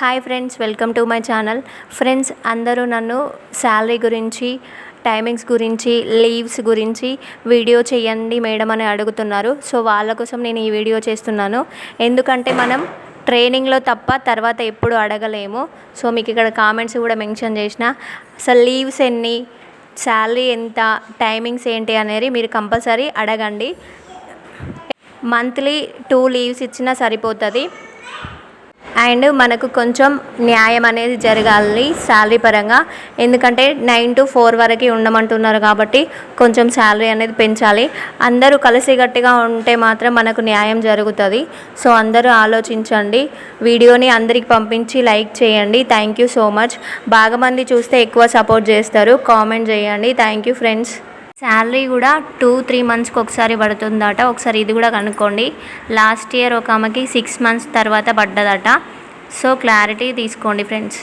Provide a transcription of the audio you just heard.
Hi friends, welcome to my channel. Friends, అందరూ నన్ను salary గురించి, టైమింగ్స్ గురించి, లీవ్స్ గురించి వీడియో చేయండి మేడం అని అడుగుతున్నారు. సో వాళ్ళ కోసం నేను ఈ వీడియో చేస్తున్నాను. ఎందుకంటే మనం ట్రైనింగ్లో తప్ప తర్వాత ఎప్పుడు అడగలేము. సో మీకు ఇక్కడ కామెంట్స్ కూడా మెన్షన్ చేసిన, అసలు లీవ్స్ ఎన్ని, శాలరీ ఎంత, టైమింగ్స్ ఏంటి అనేది మీరు కంపల్సరీ అడగండి. మంత్లీ 2 లీవ్స్ ఇచ్చినా సరిపోతుంది. అండ్ మనకు కొంచెం న్యాయం అనేది జరగాలి శాలరీ పరంగా. ఎందుకంటే 9 to 4 వరకు ఉండమంటున్నారు కాబట్టి కొంచెం శాలరీ అనేది పెంచాలి. అందరూ కలిసికట్టుగా ఉంటే మాత్రం మనకు న్యాయం జరుగుతుంది. సో అందరూ ఆలోచించండి. వీడియోని అందరికి పంపించి లైక్ చేయండి. Thank you so much. బాగా మంది చూస్తే ఎక్కువ సపోర్ట్ చేస్తారు. కామెంట్ చేయండి. Thank you friends. శాలరీ కూడా 2-3 మంత్స్కి ఒకసారి పడుతుందట. ఒకసారి ఇది కూడా కనుక్కోండి. లాస్ట్ ఇయర్ ఒక ఆమెకి 6 months తర్వాత పడ్డదట. సో క్లారిటీ తీసుకోండి ఫ్రెండ్స్.